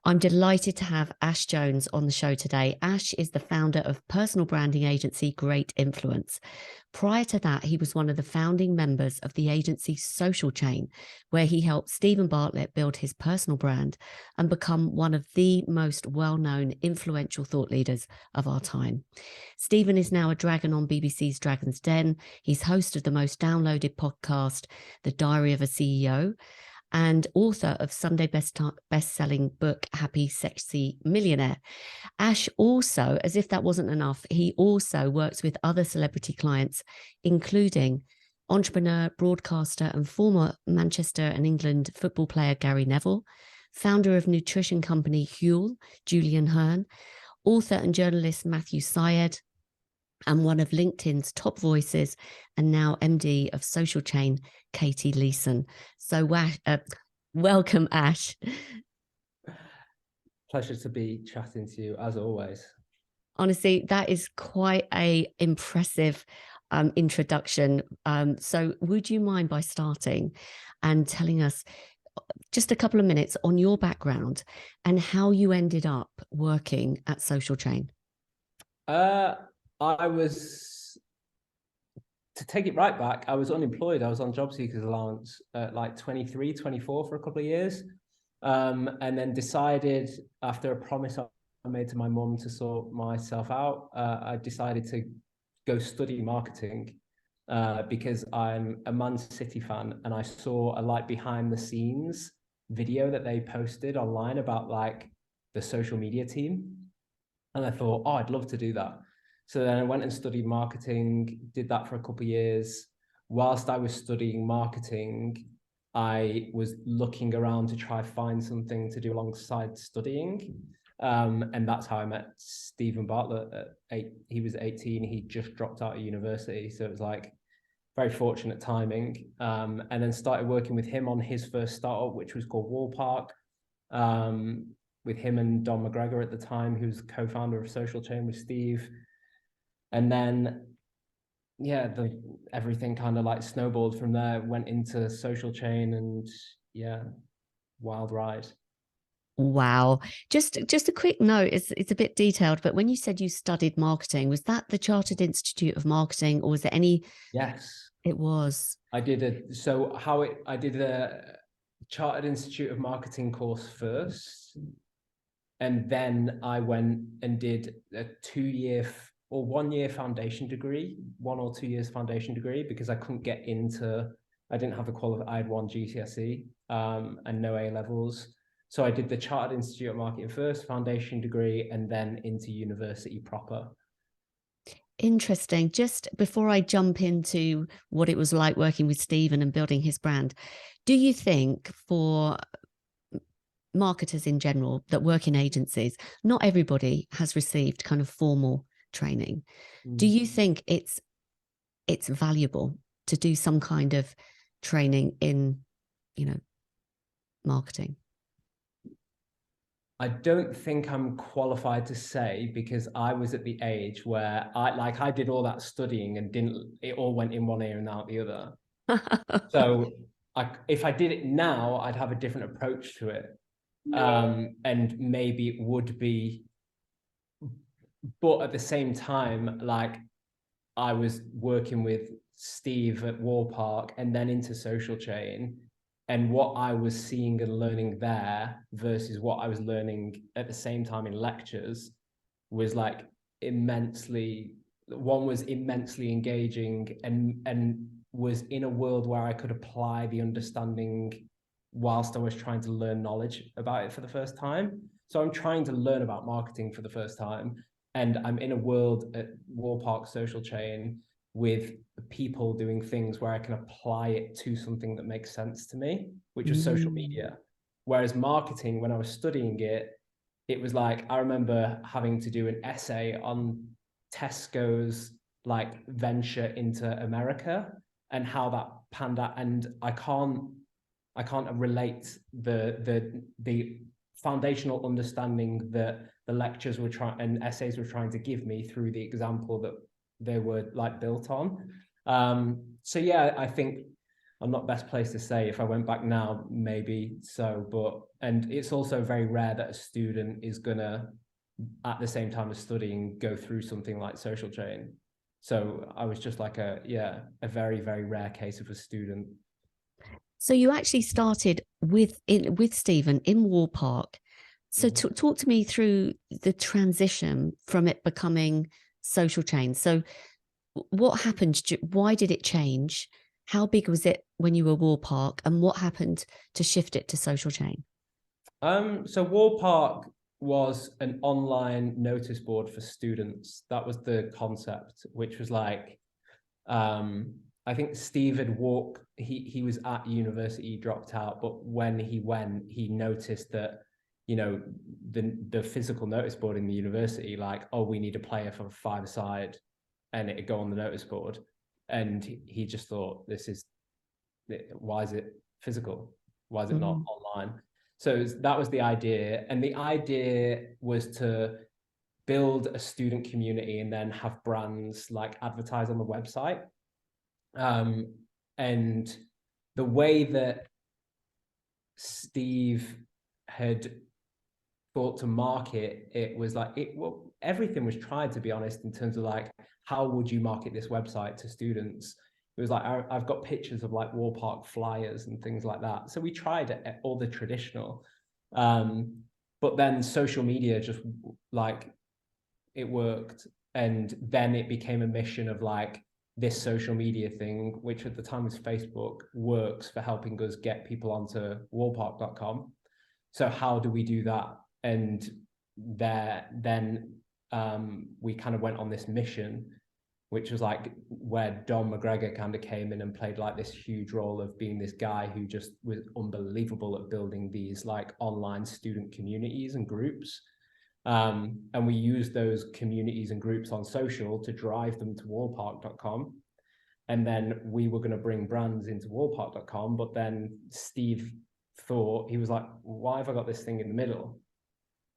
I'm delighted to have Ash Jones on the show today. Ash is the founder of personal branding agency Great Influence. Prior to that, he was one of the founding members of the agency Social Chain, where he helped Stephen Bartlett build his personal brand and become one of the most well-known influential thought leaders of our time. Stephen is now a dragon on BBC's Dragon's Den. He's host of the most downloaded podcast, The Diary of a CEO, and author of Sunday best-selling book, Happy Sexy Millionaire. Ash also, as if that wasn't enough, he also works with other celebrity clients, including entrepreneur, broadcaster, and former Manchester and England football player Gary Neville, founder of nutrition company Huel, Julian Hearn, author and journalist Matthew Syed, and one of LinkedIn's top voices, and now MD of Social Chain, Katie Leeson. So welcome, Ash. Pleasure to be chatting to you, as always. Honestly, that is quite a impressive introduction. So would you mind by starting and telling us just a couple of minutes on your background and how you ended up working at Social Chain? To take it right back, I was unemployed. I was on job seekers allowance at like 23, 24 for a couple of years. And then decided, after a promise I made to my mum to sort myself out, I decided to go study marketing because I'm a Man City fan, and I saw a like behind the scenes video that they posted online about like the social media team. And I thought, oh, I'd love to do that. So then I went and studied marketing, did that for a couple of years. Whilst I was studying marketing, I was looking around to try find something to do alongside studying. And that's how I met Stephen Bartlett he was 18, he just dropped out of university. So it was like very fortunate timing. And then started working with him on his first startup, which was called Wallpark, with him and Don McGregor at the time, who's co-founder of Social Chain with Steve. And then, yeah, everything kind of like snowballed from there, went into Social Chain, and yeah, wild ride. Wow. Just a quick note, it's a bit detailed, but when you said you studied marketing, was that the Chartered Institute of Marketing, or was there any? Yes. It was. I did a Chartered Institute of Marketing course first, and then I went and did a 1 year foundation degree, 1 or 2 years foundation degree, because I couldn't get into, I didn't have the qualification. I had one GCSE and no A levels. So I did the Chartered Institute of Marketing first, foundation degree, and then into university proper. Interesting. Just before I jump into what it was like working with Stephen and building his brand, do you think for marketers in general that work in agencies, not everybody has received kind of formal training? Do you think it's valuable to do some kind of training in, marketing? I don't think I'm qualified to say, because I was at the age where I did all that studying and it all went in one ear and out the other. So if I did it now, I'd have a different approach to it. And maybe it would be, but at the same time, like I was working with Steve at Wallpark and then into Social Chain, and what I was seeing and learning there versus what I was learning at the same time in lectures was like one was immensely engaging and was in a world where I could apply the understanding whilst I was trying to learn knowledge about it for the first time. So I'm trying to learn about marketing for the first time, and I'm in a world at Wallpark Social Chain with people doing things where I can apply it to something that makes sense to me, which was social media. Whereas marketing, when I was studying it, it was like, I remember having to do an essay on Tesco's like venture into America and how that panned out. And I can't relate the foundational understanding that the lectures were trying and essays were trying to give me through the example that they were like built on. So yeah, I think I'm not best placed to say. If I went back now, maybe so, but and it's also very rare that a student is gonna, at the same time as studying, go through something like Social Chain. So I was just like a very, very rare case of a student. So you actually started with Stephen in War Park. So talk to me through the transition from it becoming Social Chain. So what happened? Why did it change? How big was it when you were War Park, and what happened to shift it to Social Chain? So War Park was an online notice board for students. That was the concept, which was like, I think Steve had walked, he was at university, he dropped out, but when he went, he noticed that, you know, the physical notice board in the university, like, oh, we need a player for five-a-side, and it'd go on the notice board. And he just thought, why is it physical? Why is it not online? So that was the idea. And the idea was to build a student community and then have brands like advertise on the website. And the way that Steve had thought to market it was like, everything was tried, to be honest, in terms of like, how would you market this website to students? It was like, I've got pictures of like War Park flyers and things like that. So we tried all the traditional, but then social media just like, it worked. And then it became a mission of like, this social media thing, which at the time was Facebook, works for helping us get people onto warpark.com. So how do we do that? And then we kind of went on this mission, which was like where Don McGregor kind of came in and played like this huge role of being this guy who just was unbelievable at building these like online student communities and groups. And we used those communities and groups on social to drive them to warpark.com. And then we were going to bring brands into warpark.com. But then Steve thought, he was like, why have I got this thing in the middle,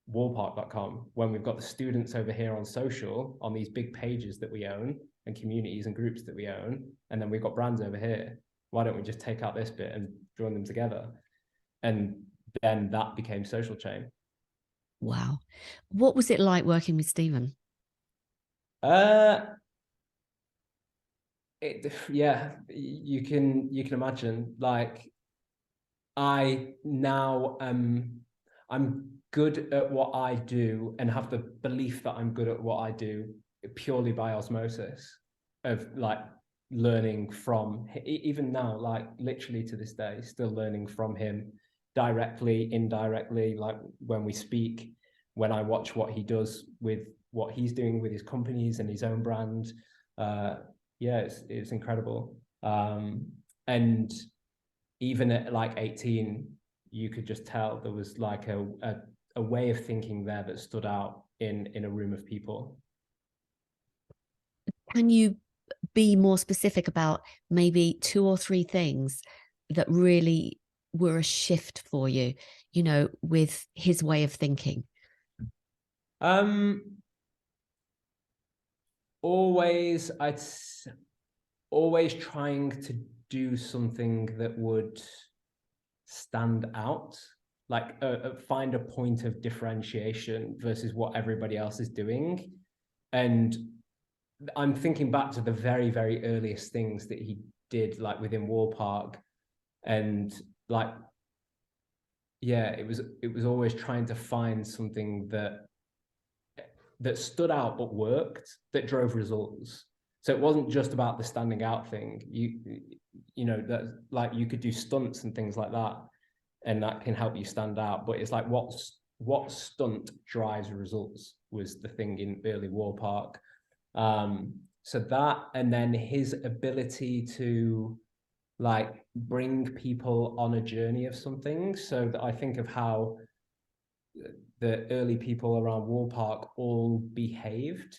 warpark.com, when we've got the students over here on social, on these big pages that we own and communities and groups that we own, and then we've got brands over here. Why don't we just take out this bit and join them together? And then that became Social Chain. Wow. What was it like working with Stephen? Yeah, you can imagine. Like, I now I'm good at what I do and have the belief that I'm good at what I do purely by osmosis of like learning from, even now, like literally to this day, still learning from him directly, indirectly, like when we speak, when I watch what he does with what he's doing with his companies and his own brand. Yeah, it's incredible. And even at like 18, you could just tell there was like a way of thinking there that stood out in a room of people. Can you be more specific about maybe 2 or 3 things that really were a shift for you, you know, with his way of thinking? Always, always trying to do something that would stand out, like find a point of differentiation versus what everybody else is doing. And I'm thinking back to the very, very earliest things that he did, like within War Park, and like, yeah, it was always trying to find something that stood out but worked, that drove results. So it wasn't just about the standing out thing. You know, that like you could do stunts and things like that, and that can help you stand out. But it's like what stunt drives results was the thing in early War Park. So that, and then his ability to like bring people on a journey of something. So that I think of how the early people around War Park all behaved,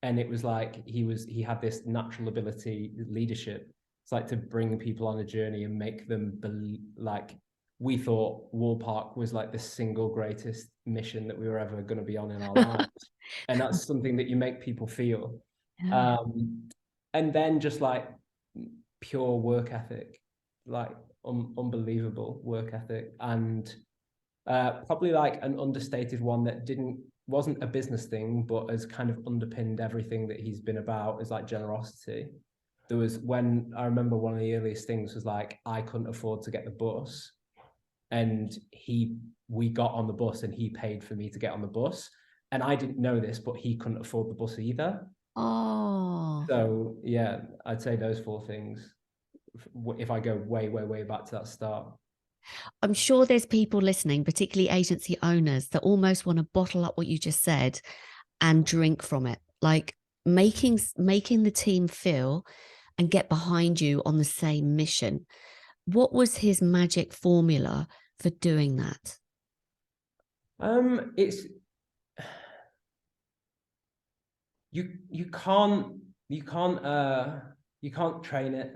and it was like he had this natural ability, leadership. It's like to bring people on a journey and make them believe, like we thought War Park was like the single greatest mission that we were ever going to be on in our lives, and that's something that you make people feel. Yeah. And then just like pure work ethic, like unbelievable work ethic, and probably like an understated one that wasn't a business thing, but has kind of underpinned everything that he's been about, is like generosity. There was, when I remember, one of the earliest things was like, I couldn't afford to get the bus, and we got on the bus and he paid for me to get on the bus. And I didn't know this, but he couldn't afford the bus either. Oh, So yeah, I'd say those four things, if I go way back to that start. I'm sure there's people listening, particularly agency owners, that almost want to bottle up what you just said and drink from it, like making the team feel and get behind you on the same mission. What was his magic formula for doing that? It's you can't train it.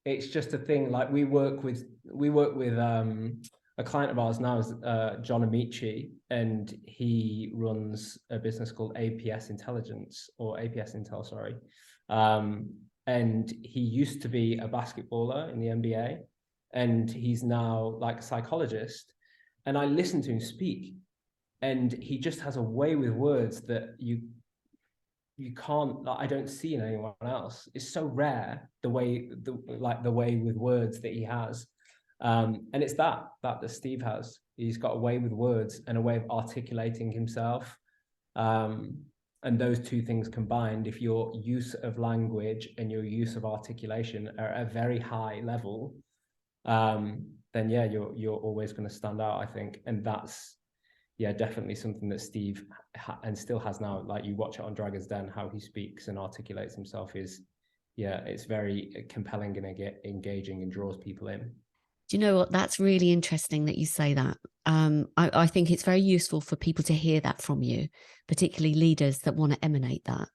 It's just a thing. Like we work with a client of ours now is John Amici, and he runs a business called APS Intelligence, or APS Intel, sorry. And he used to be a basketballer in the NBA, and he's now like a psychologist. And I listen to him speak, and he just has a way with words that you can't, like, I don't see in anyone else. It's so rare, the way with words that he has. And it's that Steve has. He's got a way with words and a way of articulating himself. And those two things combined, if your use of language and your use of articulation are at a very high level, then yeah, you're always going to stand out, I think. And that's, yeah, definitely something that Steve and still has now. Like, you watch it on Dragon's Den, how he speaks and articulates himself is, yeah, it's very compelling and engaging and draws people in. Do you know what? That's really interesting that you say that. I think it's very useful for people to hear that from you, particularly leaders that want to emanate that.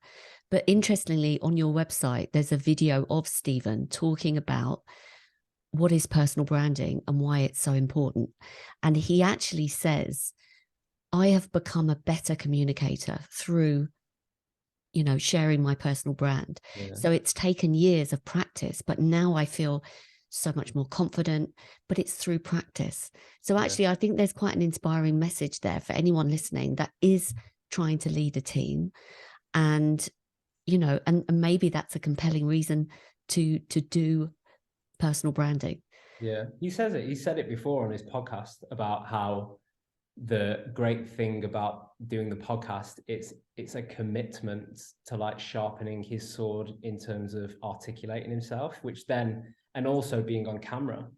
But interestingly, on your website, there's a video of Stephen talking about what is personal branding and why it's so important. And he actually says, I have become a better communicator through, sharing my personal brand. Yeah. So it's taken years of practice, but now I feel so much more confident, but it's through practice. So actually, yeah, I think there's quite an inspiring message there for anyone listening that is trying to lead a team. And, and maybe that's a compelling reason to do personal branding. Yeah, he said it before on his podcast about how the great thing about doing the podcast, it's a commitment to like sharpening his sword in terms of articulating himself, which then, and also being on camera. And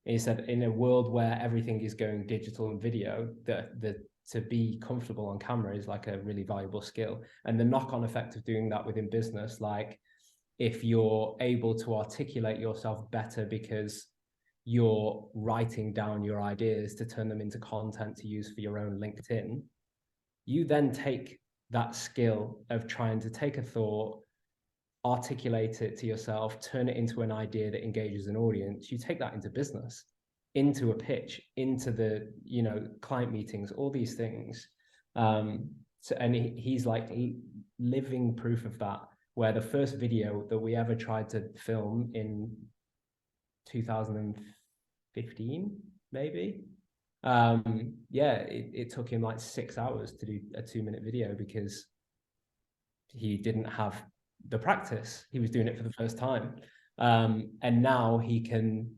he said, in a world where everything is going digital and video, to be comfortable on camera is like a really valuable skill. And the knock-on effect of doing that within business, like if you're able to articulate yourself better because you're writing down your ideas to turn them into content to use for your own LinkedIn, you then take that skill of trying to take a thought, articulate it to yourself, turn it into an idea that engages an audience. You take that into business, into a pitch, into the, client meetings, all these things. And he's like living proof of that, where the first video that we ever tried to film in 2015, maybe. It took him like 6 hours to do a 2-minute video because he didn't have the practice. He was doing it for the first time. And now he can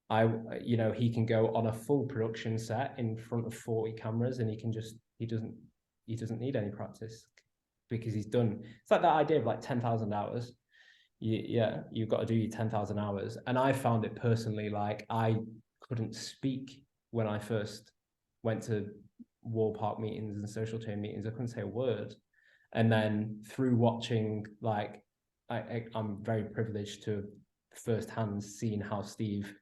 go on a full production set in front of 40 cameras, and he doesn't need any practice because he's done. It's like that idea of like 10,000 hours. You've got to do your 10,000 hours. And I found it personally, like, I couldn't speak when I first went to Wall Park meetings and social chain meetings. I couldn't say a word. And then through watching, like, I'm very privileged to firsthand seen how Steve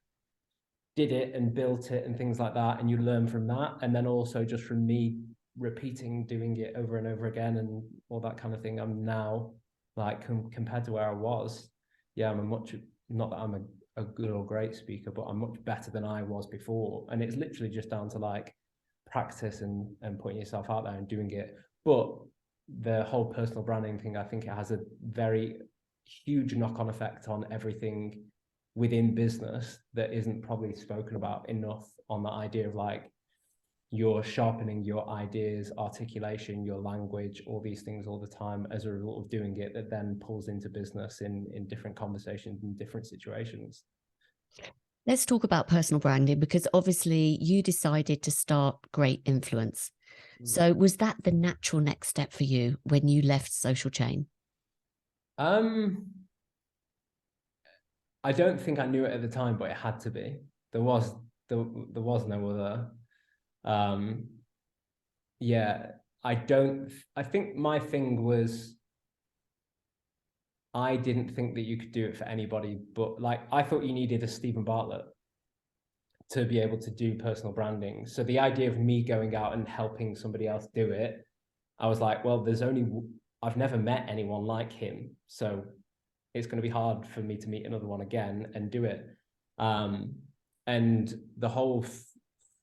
did it and built it and things like that. And you learn from that. And then also just from me repeating, doing it over and over again and all that kind of thing, I'm now, like, compared to where I was, I'm not that I'm a good or great speaker, but I'm much better than I was before. And it's literally just down to like practice and putting yourself out there and doing it. But the whole personal branding thing, I think it has a very huge knock-on effect on everything within business that isn't probably spoken about enough, on the idea of like you're sharpening your ideas, articulation, your language, all these things all the time as a result of doing it, that then pulls into business in different conversations, in different situations. Let's talk about personal branding, because obviously you decided to start Great Influence. So was that the natural next step for you when you left Social Chain? I don't think I knew it at the time, but it had to be. There was no other. Yeah, I think my thing was, I didn't think that you could do it for anybody, but like I thought you needed a Stephen Bartlett to be able to do personal branding. So the idea of me going out and helping somebody else do it, I was like, well, I've never met anyone like him, so it's going to be hard for me to meet another one again and do it. And the whole 4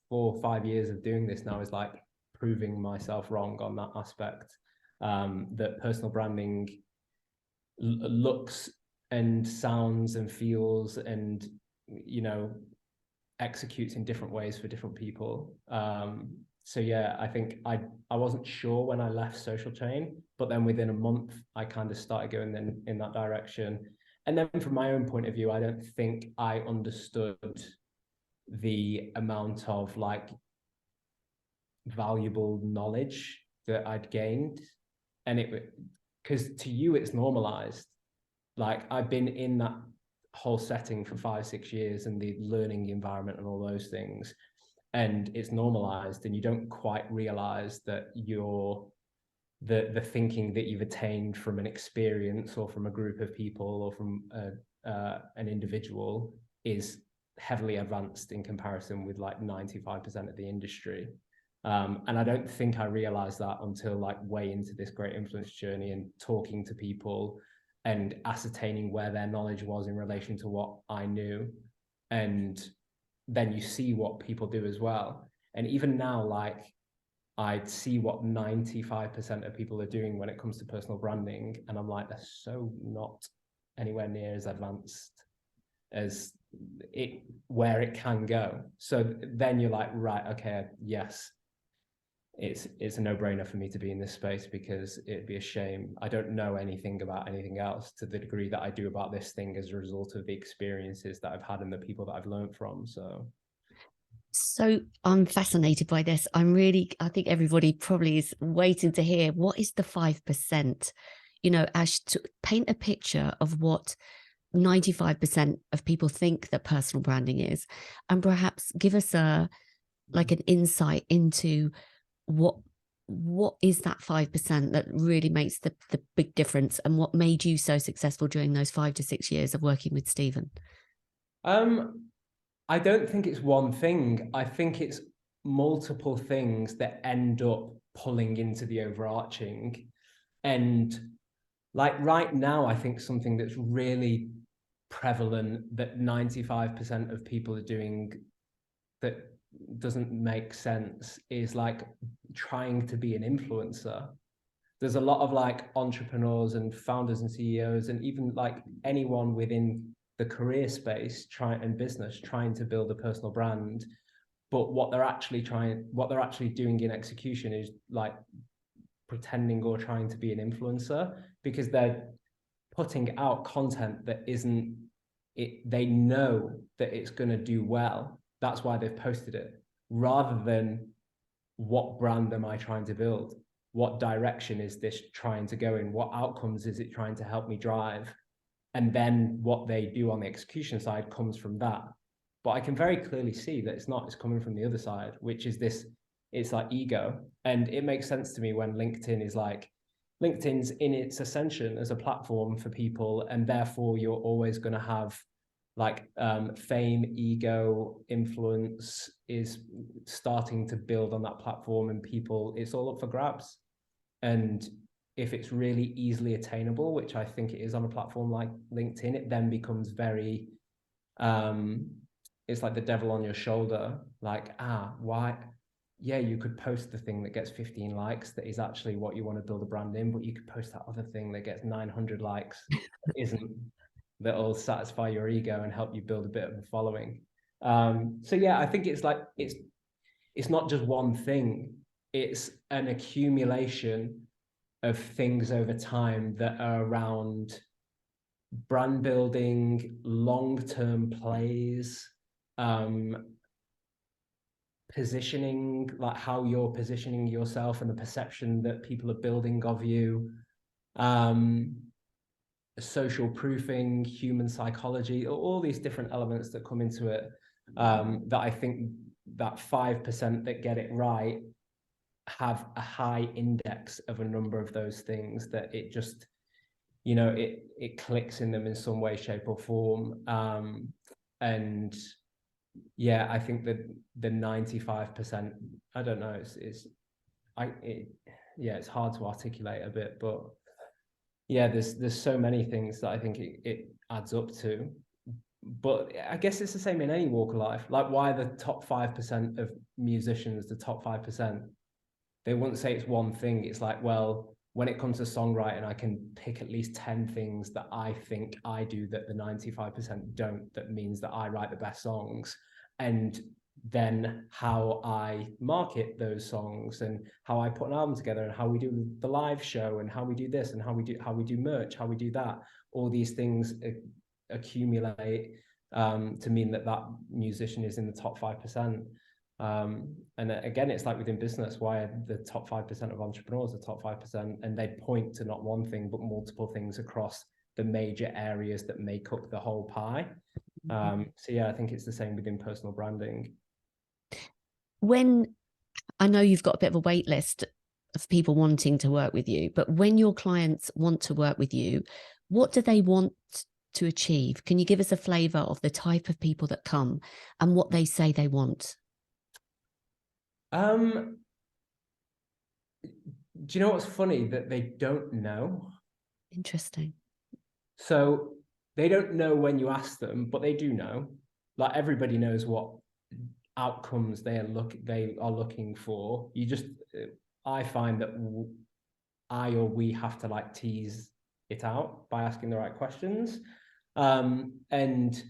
or 5 years of doing this now is like proving myself wrong on that aspect. That personal branding looks and sounds and feels and, you know, executes in different ways for different people. So yeah, I think I wasn't sure when I left Social Chain, but then within a month I kind of started going in that direction. And then from my own point of view, I don't think I understood the amount of like valuable knowledge that I'd gained. And it, because to you it's normalized. Like I've been in that whole setting for 5-6 years and the learning environment and all those things, and it's normalized, and you don't quite realize that the thinking that you've attained from an experience or from a group of people or from an individual is heavily advanced in comparison with like 95% of the industry. And I don't think I realized that until like way into this Great Influence journey and talking to people and ascertaining where their knowledge was in relation to what I knew. And then you see what people do as well. And even now, like I see what 95% of people are doing when it comes to personal branding. And I'm like, they're so not anywhere near as advanced as where it can go. So then you're like, right, okay, yes, it's a no-brainer for me to be in this space, because it'd be a shame. I don't know anything about anything else to the degree that I do about this thing as a result of the experiences that I've had and the people that I've learned from. So I'm fascinated by this. I think everybody probably is waiting to hear, what is the 5%? You know, Ash, to paint a picture of what 95% of people think that personal branding is, and perhaps give us an insight into what is that 5% that really makes the big difference, and what made you so successful during those 5 to 6 years of working with Stephen? I don't think it's one thing. I think it's multiple things that end up pulling into the overarching. And like right now, I think something that's really prevalent that 95% of people are doing that doesn't make sense is like trying to be an influencer. There's a lot of like entrepreneurs and founders and CEOs and even like anyone within the career space and business trying to build a personal brand, but what they're actually doing in execution is like pretending or trying to be an influencer, because they're putting out content that isn't it. They know that it's going to do well, that's why they've posted it, rather than what brand am I trying to build, what direction is this trying to go in, what outcomes is it trying to help me drive. And then what they do on the execution side comes from that. But I can very clearly see that it's coming from the other side, which is this, it's like ego. And it makes sense to me when LinkedIn's in its ascension as a platform for people, and therefore you're always going to have like fame, ego, influence is starting to build on that platform, and people, it's all up for grabs. And if it's really easily attainable, which I think it is on a platform like LinkedIn, it then becomes very, it's like the devil on your shoulder. Like, why? Yeah, you could post the thing that gets 15 likes that is actually what you want to build a brand in, but you could post that other thing that gets 900 likes, isn't. that'll satisfy your ego and help you build a bit of a following. So yeah, I think it's like it's not just one thing, it's an accumulation of things over time that are around brand building, long-term plays, positioning, like how you're positioning yourself and the perception that people are building of you, social proofing, human psychology, all these different elements that come into it, that I think that 5% that get it right have a high index of a number of those things, that it just, you know, it clicks in them in some way, shape, or form. And yeah, I think that the 95%, I don't know, it's hard to articulate a bit, but yeah, there's so many things that I think it adds up to. But I guess it's the same in any walk of life. Like, why the top 5% of musicians, the top 5%, they wouldn't say it's one thing. It's like, well, when it comes to songwriting, I can pick at least 10 things that I think I do that the 95% don't, that means that I write the best songs. And then how I market those songs, and how I put an album together, and how we do the live show, and how we do this, and how we do merch, how we do that. All these things accumulate to mean that that musician is in the top 5%. And again, it's like within business, why are the top 5% of entrepreneurs the top 5%? And they point to not one thing, but multiple things across the major areas that make up the whole pie. So yeah, I think it's the same within personal branding. When I know you've got a bit of a wait list of people wanting to work with you, but when your clients want to work with you, what do they want to achieve? Can you give us a flavor of the type of people that come and what they say they want? Do you know what's funny? That they don't know. Interesting. So they don't know when you ask them, but they do know. Like, everybody knows what outcomes they are looking for. I find that we have to like tease it out by asking the right questions. And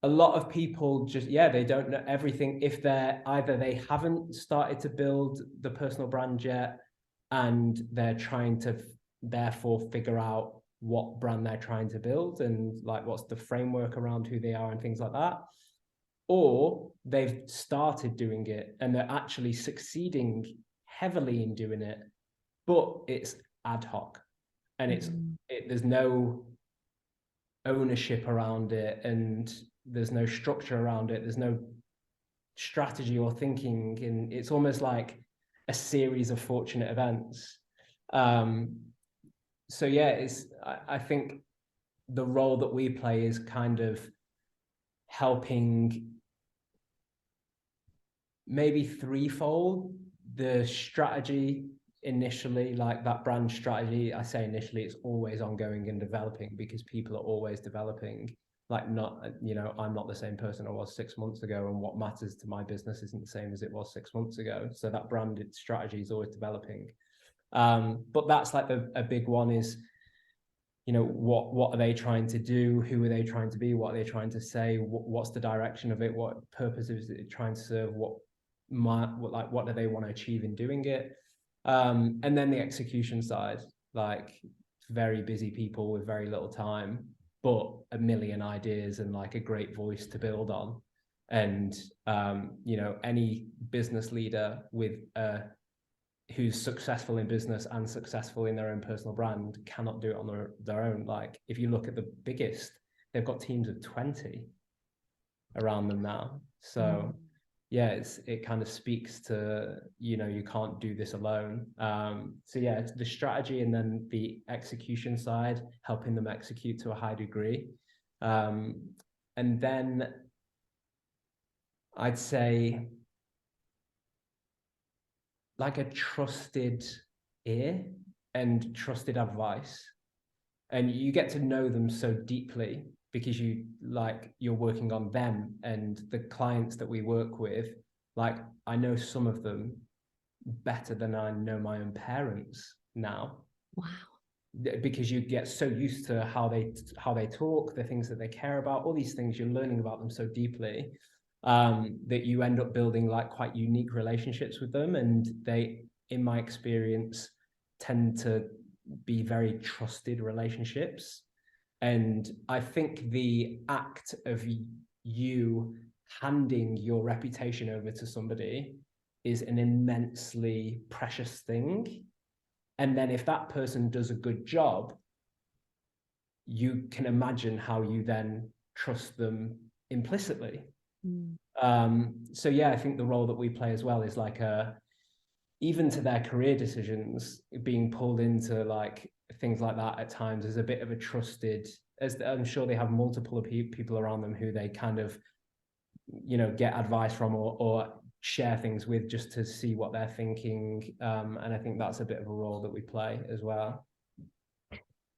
a lot of people just, they don't know everything. If they haven't started to build the personal brand yet, and they're trying to therefore figure out what brand they're trying to build, and like what's the framework around who they are and things like that. Or they've started doing it and they're actually succeeding heavily in doing it, but it's ad hoc, and there's no ownership around it, and there's no structure around it, there's no strategy or thinking, and it's almost like a series of fortunate events. So yeah, I think the role that we play is kind of helping, maybe threefold: the strategy initially, like that brand strategy. I say initially, it's always ongoing and developing, because people are always developing. Like, not, I'm not the same person I was 6 months ago, and what matters to my business isn't the same as it was 6 months ago. So that branded strategy is always developing. But that's like a big one is, what are they trying to do? Who are they trying to be? What are they trying to say? What's the direction of it? What purpose is it trying to serve? What do they want to achieve in doing it? And then the execution side, like very busy people with very little time, but a million ideas and like a great voice to build on. And any business leader with who's successful in business and successful in their own personal brand cannot do it on their own. Like, if you look at the biggest, they've got teams of 20 around them now. So yeah, it kind of speaks to, you can't do this alone. So yeah, it's the strategy, and then the execution side, helping them execute to a high degree. And then I'd say like a trusted ear and trusted advice. And you get to know them so deeply, because you're working on them, and the clients that we work with, like, I know some of them better than I know my own parents now. Wow. because you get so used to how they talk, the things that they care about, all these things, you're learning about them so deeply, that you end up building like quite unique relationships with them. And they, in my experience, tend to be very trusted relationships. And I think the act of you handing your reputation over to somebody is an immensely precious thing. And then if that person does a good job, you can imagine how you then trust them implicitly. So yeah, I think the role that we play as well is like even to their career decisions, being pulled into like things like that at times is a bit of a trusted, as I'm sure they have multiple people around them who they kind of, get advice from or share things with, just to see what they're thinking. And I think that's a bit of a role that we play as well.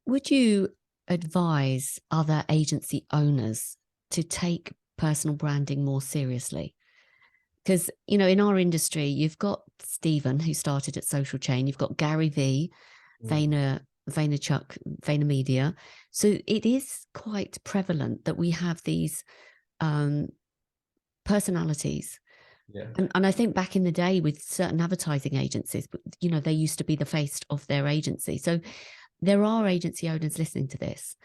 Would you advise other agency owners to take personal branding more seriously? Because, in our industry, you've got Stephen, who started at Social Chain. You've got Gary V, Vaynerchuk, VaynerMedia. So it is quite prevalent that we have these personalities. Yeah. And I think back in the day with certain advertising agencies, they used to be the face of their agency. So there are agency owners listening to this.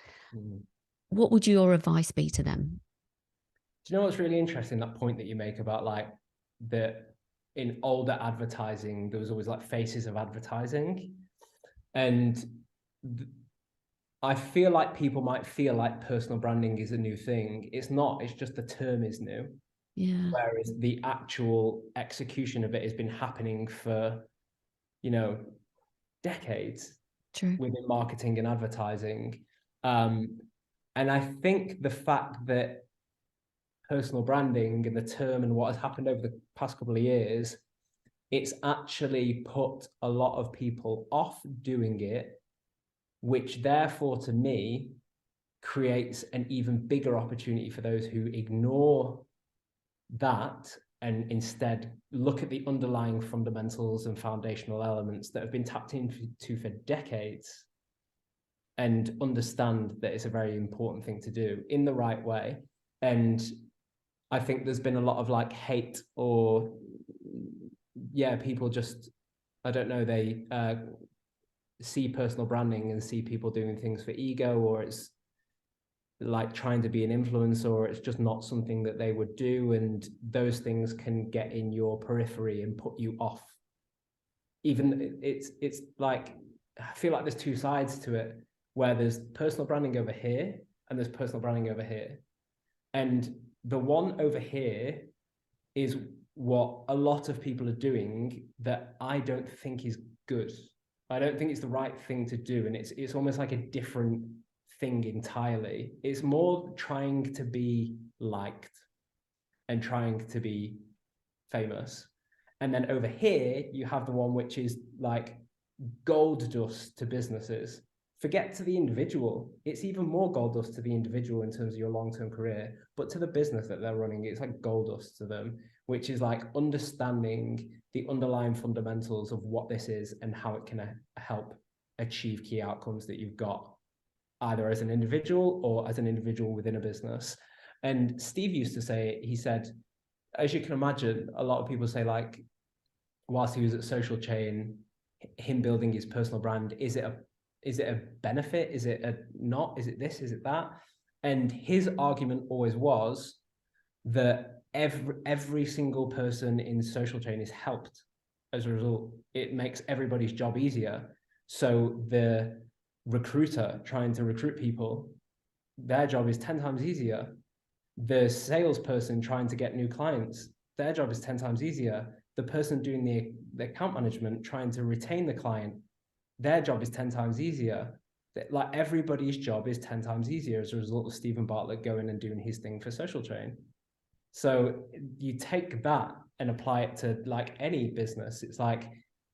What would your advice be to them? Do you know what's really interesting? That point that you make about like that in older advertising, there was always like faces of advertising. And I feel like people might feel like personal branding is a new thing. It's not, it's just the term is new. Yeah. Whereas the actual execution of it has been happening for, decades. True. Within marketing and advertising. And I think the fact that personal branding and the term and what has happened over the past couple of years, it's actually put a lot of people off doing it, which therefore to me creates an even bigger opportunity for those who ignore that and instead look at the underlying fundamentals and foundational elements that have been tapped into for decades and understand that it's a very important thing to do in the right way. And I think there's been a lot of like hate or people just, I don't know, they see personal branding and see people doing things for ego, or it's like trying to be an influencer, or it's just not something that they would do. And those things can get in your periphery and put you off. Even it's like, I feel like there's two sides to it, where there's personal branding over here and there's personal branding over here. And the one over here is what a lot of people are doing that I don't think is good. I don't think it's the right thing to do. And it's almost like a different thing entirely. It's more trying to be liked and trying to be famous. And then over here, you have the one which is like gold dust to businesses. Forget to the individual. It's even more gold dust to the individual in terms of your long-term career, but to the business that they're running, it's like gold dust to them, which is like understanding the underlying fundamentals of what this is and how it can help achieve key outcomes that you've got, either as an individual or as an individual within a business. And Steve used to say, he said, as you can imagine, a lot of people say like, whilst he was at Social Chain, him building his personal brand, is it a benefit? Is it a not? Is it this? Is it that? And his argument always was that every single person in Social Chain is helped as a result. It makes everybody's job easier. So the recruiter trying to recruit people, their job is 10 times easier. The salesperson trying to get new clients, their job is 10 times easier. The person doing the account management trying to retain the client, their job is 10 times easier. Like everybody's job is 10 times easier as a result of Stephen Bartlett going and doing his thing for Social Chain. So you take that and apply it to like any business. It's like,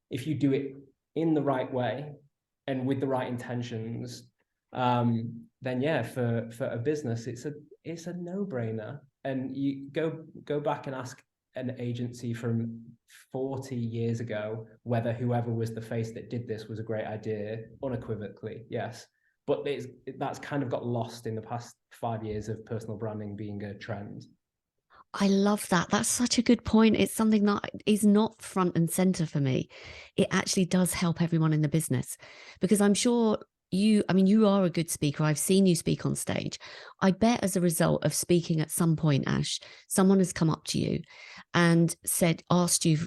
if you do it in the right way and with the right intentions, then yeah, for a business, it's a no-brainer. And you go back and ask an agency from 40 years ago, whether whoever was the face that did this was a great idea, unequivocally, yes. But that's kind of got lost in the past 5 years of personal branding being a trend. I love that. That's such a good point. It's something that is not front and center for me. It actually does help everyone in the business, because I'm sure you are a good speaker. I've seen you speak on stage. I bet as a result of speaking at some point, Ash, someone has come up to you and asked you,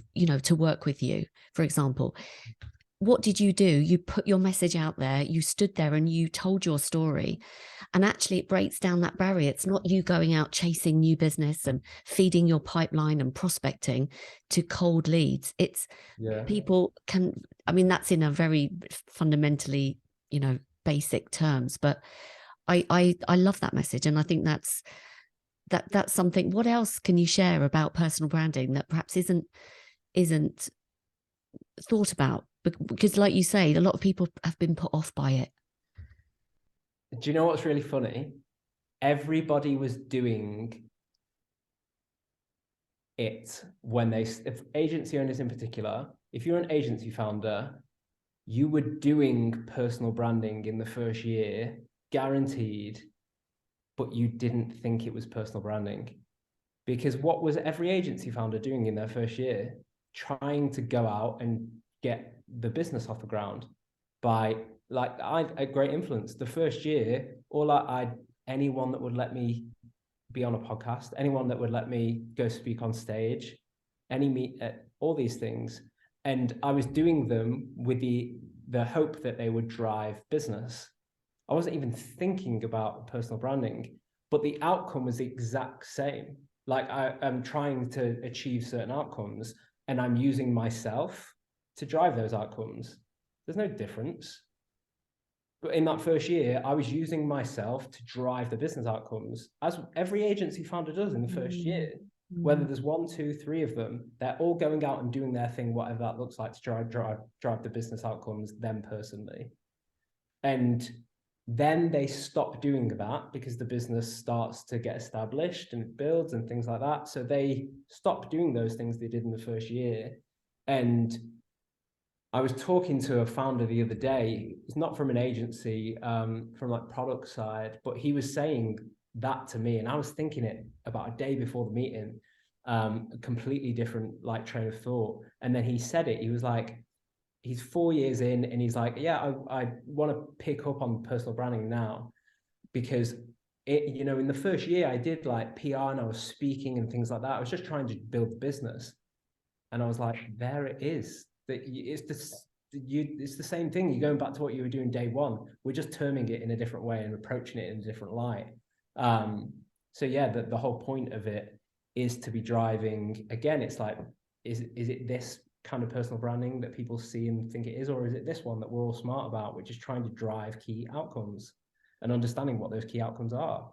to work with you, for example. What did you do? You put your message out there, you stood there and you told your story. And actually, it breaks down that barrier. It's not you going out chasing new business and feeding your pipeline and prospecting to cold leads. It's people can, that's in a very fundamentally, basic terms, but I love that message. And I think that's something. What else can you share about personal branding that perhaps isn't thought about? Because like you say, a lot of people have been put off by it. Do you know what's really funny? Everybody was doing it when if agency owners in particular, if you're an agency founder, you were doing personal branding in the first year, guaranteed, but you didn't think it was personal branding. Because what was every agency founder doing in their first year? Trying to go out and get the business off the ground by, like, I had great influence. The first year, anyone that would let me be on a podcast, anyone that would let me go speak on stage, all these things. And I was doing them with the hope that they would drive business. I wasn't even thinking about personal branding, but the outcome was the exact same. Like, I'm trying to achieve certain outcomes and I'm using myself to drive those outcomes. There's no difference. But in that first year, I was using myself to drive the business outcomes, as every agency founder does in the first year. Whether there's 1, 2, 3 of them, they're all going out and doing their thing, whatever that looks like, to drive the business outcomes, them personally. And then they stop doing that because the business starts to get established and it builds and things like that. So they stop doing those things they did in the first year. And I was talking to a founder the other day. It's not from an agency, from like product side, but he was saying that to me, and I was thinking it about a day before the meeting, a completely different like train of thought. And then he said it. He was like, he's 4 years in, and he's like, yeah, I want to pick up on personal branding now, because in the first year I did like PR and I was speaking and things like that. I was just trying to build the business, and I was like, there it is. It's the same thing. You're going back to what you were doing day one. We're just terming it in a different way and approaching it in a different light. So yeah, the whole point of it is to be driving. Again, it's like, is it this kind of personal branding that people see and think it is, or is it this one that we're all smart about, which is trying to drive key outcomes and understanding what those key outcomes are?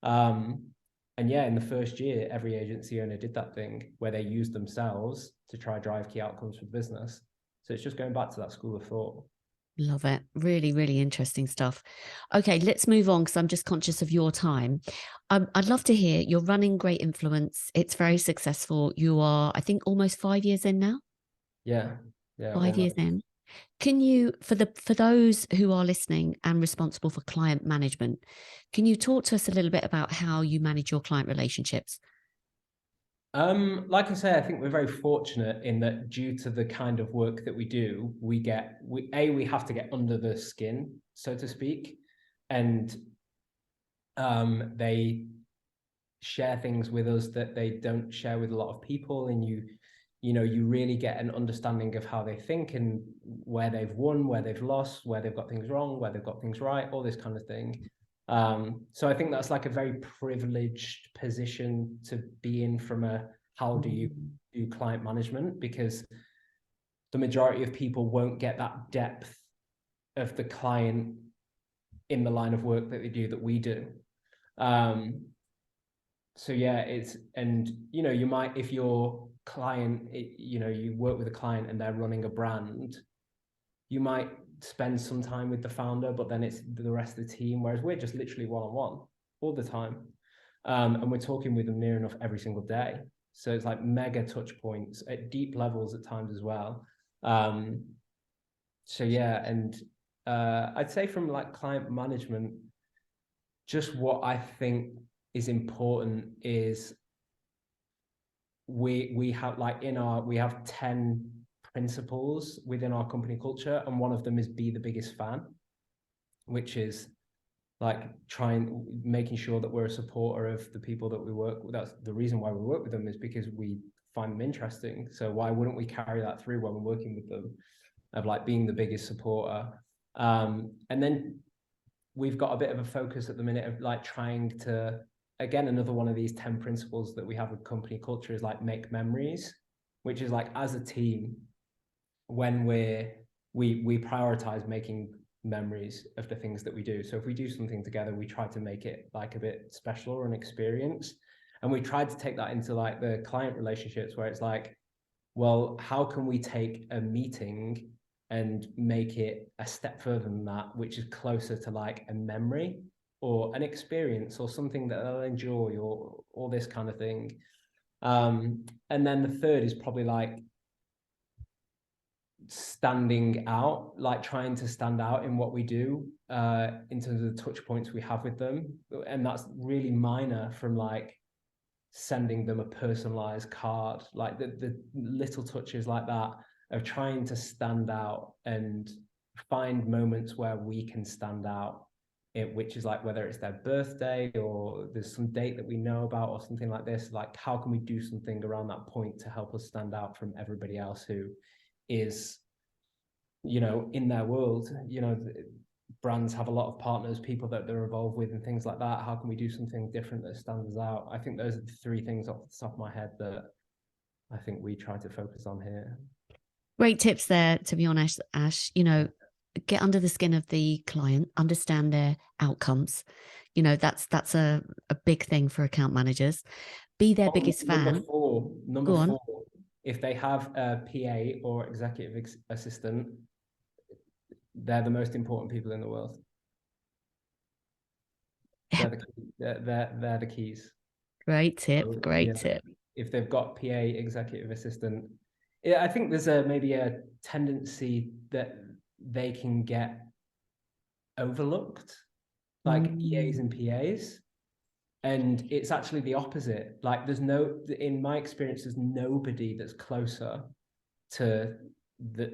And yeah, in the first year, every agency owner did that thing where they used themselves to try drive key outcomes for the business. So it's just going back to that school of thought. Love it. Really, really interesting stuff. Okay, let's move on because I'm just conscious of your time. I'd love to hear, you're running Great Influence. It's very successful. You are, I think, almost 5 years in now. Yeah. 5 years in. Can you, for those who are listening and responsible for client management, can you talk to us a little bit about how you manage your client relationships? Like I say, I think we're very fortunate in that, due to the kind of work that we do, we have to get under the skin, so to speak, and they share things with us that they don't share with a lot of people, and you really get an understanding of how they think and where they've won, where they've lost, where they've got things wrong, where they've got things right, all this kind of thing. So I think that's like a very privileged position to be in from how do you do client management, because the majority of people won't get that depth of the client in the line of work that they do that we do. So yeah, you might, if your client, you work with a client and they're running a brand, you might spend some time with the founder, but then it's the rest of the team, whereas we're just literally one-on-one all the time. And we're talking with them near enough every single day. So it's like mega touch points at deep levels at times as well. So yeah, and I'd say from like client management, just what I think is important is we have like we have 10 principles within our company culture, and one of them is be the biggest fan, which is like making sure that we're a supporter of the people that we work with. That's the reason why we work with them, is because we find them interesting. So why wouldn't we carry that through when we're working with them, of like being the biggest supporter? And then we've got a bit of a focus at the minute of like trying to, again, another one of these 10 principles that we have with company culture is like make memories, which is like as a team, when we prioritize making memories of the things that we do. So if we do something together, we try to make it like a bit special or an experience. And we tried to take that into like the client relationships, where it's like, well, how can we take a meeting and make it a step further than that, which is closer to like a memory or an experience or something that they'll enjoy, or all this kind of thing. And then the third is probably like standing out, like trying to stand out in what we do, in terms of the touch points we have with them. And that's really minor, from like sending them a personalized card, like the little touches like that, of trying to stand out and find moments where we can stand out, which is like whether it's their birthday or there's some date that we know about or something like this. Like, how can we do something around that point to help us stand out from everybody else who is, you know, in their world? You know, brands have a lot of partners, people that they're involved with and things like that. How can we do something different that stands out? I think those are the three things off the top of my head that I think we try to focus on here. Great tips there, to be honest, Ash. You know, get under the skin of the client, understand their outcomes. You know, that's a big thing for account managers. Be their biggest fan. Number four, if they have a PA or executive assistant, they're the most important people in the world. They're the keys. Great tip. So, great tip. If they've got PA, executive assistant, I think there's maybe a tendency that they can get overlooked, like EAs and PAs. And it's actually the opposite. Like, in my experience, there's nobody that's closer to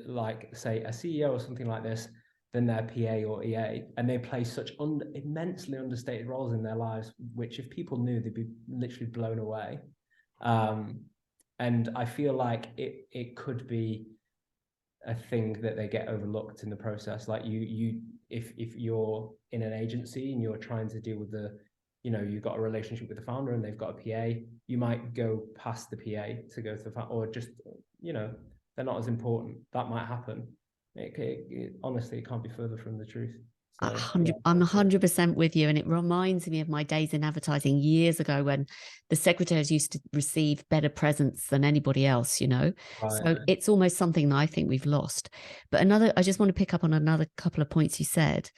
like, say, a CEO or something like this than their PA or EA. And they play such immensely understated roles in their lives, which if people knew, they'd be literally blown away. And I feel like it could be a thing that they get overlooked in the process. Like if you're in an agency and you're trying to deal with you've got a relationship with the founder and they've got a PA, you might go past the PA to go to the founder, or just, they're not as important. That might happen. Honestly, it can't be further from the truth. So, I'm 100% with you. And it reminds me of my days in advertising years ago, when the secretaries used to receive better presents than anybody else, Right. So it's almost something that I think we've lost. But I just want to pick up on another couple of points you said.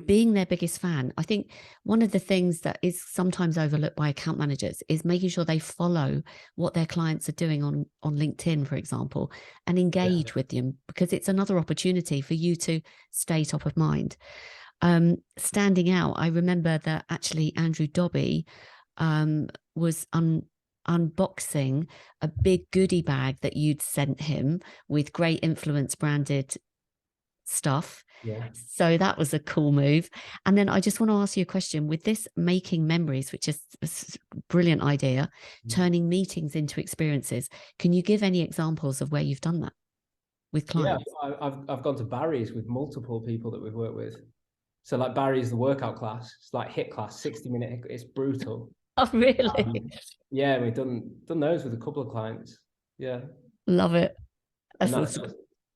Being their biggest fan. I think one of the things that is sometimes overlooked by account managers is making sure they follow what their clients are doing on LinkedIn, for example, and engage with them, because it's another opportunity for you to stay top of mind. Standing out, I remember that actually Andrew Dobby was unboxing a big goodie bag that you'd sent him with Great Influence branded stuff. Yeah. So that was a cool move. And then I just want to ask you a question with this making memories, which is a brilliant idea, turning meetings into experiences. Can you give any examples of where you've done that with clients? Yeah, I've gone to Barry's with multiple people that we've worked with. So like Barry's, the workout class, it's like HIIT class, 60-minute, it's brutal. Oh, really? Yeah, we've done those with a couple of clients. Yeah. Love it.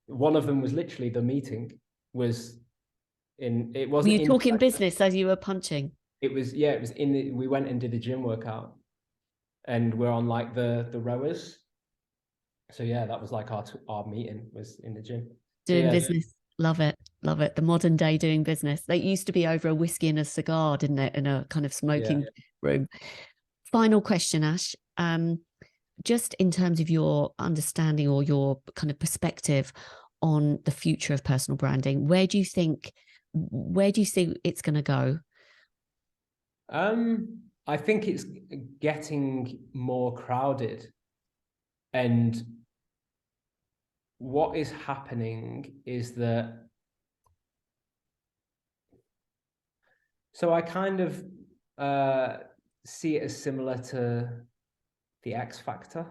One of them was literally the meeting was in, it wasn't. Were you talking business as you were punching? It was we went and did a gym workout, and we're on like the rowers. So yeah, that was like our meeting was in the gym. Doing business. Love it. Love it. The modern day doing business. They used to be over a whiskey and a cigar, didn't it? In a kind of smoking room. Final question, Ash. Just in terms of your understanding or your kind of perspective on the future of personal branding, where do you see it's going to go? I think it's getting more crowded, and what is happening is that, so I kind of see it as similar to the X Factor,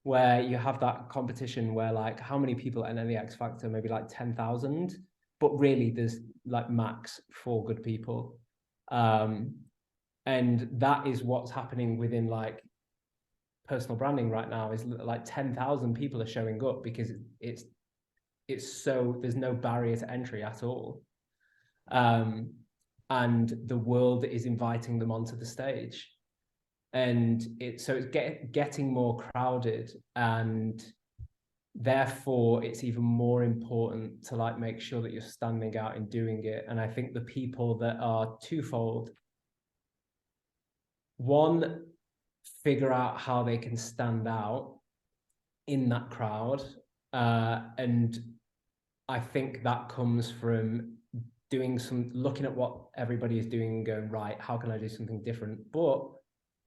where you have that competition where like how many people enter the X Factor, maybe like 10,000, but really there's like max 4 good people. And that is what's happening within like personal branding right now, is like 10,000 people are showing up because it's so, there's no barrier to entry at all. And the world is inviting them onto the stage. And it's getting more crowded, and therefore it's even more important to like make sure that you're standing out in doing it. And I think the people that are twofold: one, figure out how they can stand out in that crowd, and I think that comes from looking at what everybody is doing and going, right, how can I do something different? But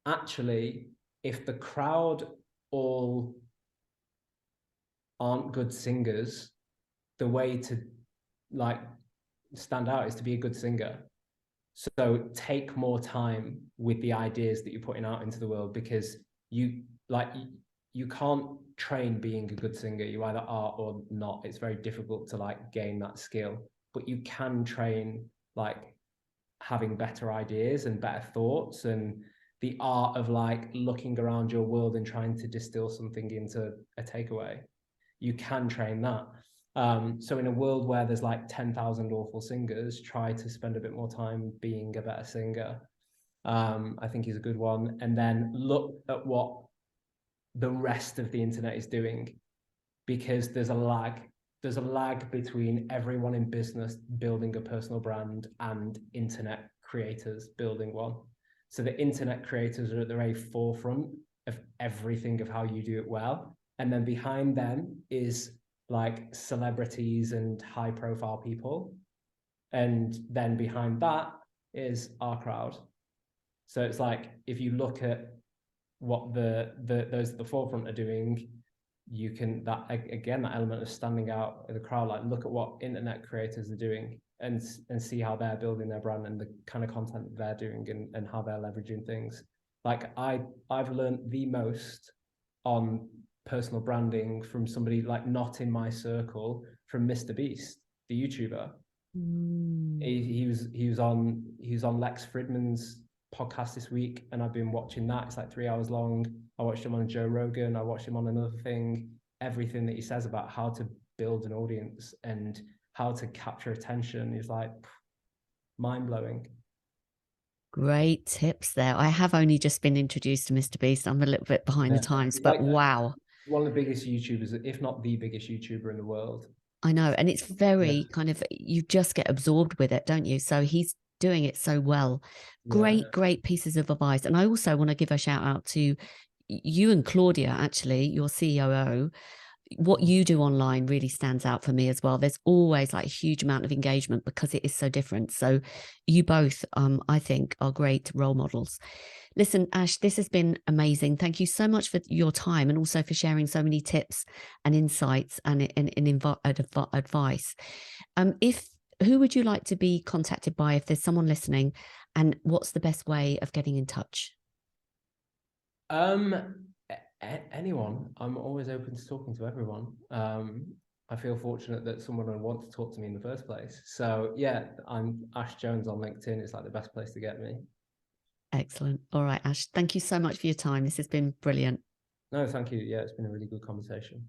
actually, if the crowd all aren't good singers, the way to like stand out is to be a good singer. So take more time with the ideas that you're putting out into the world, because you can't train being a good singer. You either are or not. It's very difficult to like gain that skill, but you can train like having better ideas and better thoughts, and the art of like looking around your world and trying to distill something into a takeaway. You can train that. So in a world where there's like 10,000 awful singers, try to spend a bit more time being a better singer. I think is a good one. And then look at what the rest of the internet is doing, because there's a lag. There's a lag between everyone in business building a personal brand and internet creators building one. So the internet creators are at the very forefront of everything of how you do it well. And then behind them is like celebrities and high profile people. And then behind that is our crowd. So it's like, if you look at what those at the forefront are doing, you can, that again, that element of standing out in the crowd, like look at what internet creators are doing and see how they're building their brand and the kind of content that they're doing and how they're leveraging things. Like I've learned the most on personal branding from somebody like not in my circle, from Mr. Beast, the YouTuber. He was on Lex Fridman's podcast this week, and I've been watching that. It's like 3 hours long. I watched him on Joe Rogan. I watched him on another thing. Everything that he says about how to build an audience and how to capture attention is like mind-blowing. Great tips there. I have only just been introduced to Mr. Beast. I'm a little bit behind the times, but like, wow. One of the biggest YouTubers, if not the biggest YouTuber in the world. I know. And it's very kind of, you just get absorbed with it, don't you? So he's doing it so well. Great pieces of advice. And I also want to give a shout out to you and Claudia, actually, your COO. What you do online really stands out for me as well. There's always like a huge amount of engagement because it is so different. So you both, I think, are great role models. Listen, Ash, this has been amazing. Thank you so much for your time, and also for sharing so many tips and insights and advice. Who would you like to be contacted by if there's someone listening, and what's the best way of getting in touch? Anyone. I'm always open to talking to everyone. I feel fortunate that someone would want to talk to me in the first place. So yeah, I'm Ash Jones on LinkedIn. It's like the best place to get me. Excellent. All right, Ash, thank you so much for your time. This has been brilliant. No, thank you. Yeah, it's been a really good conversation.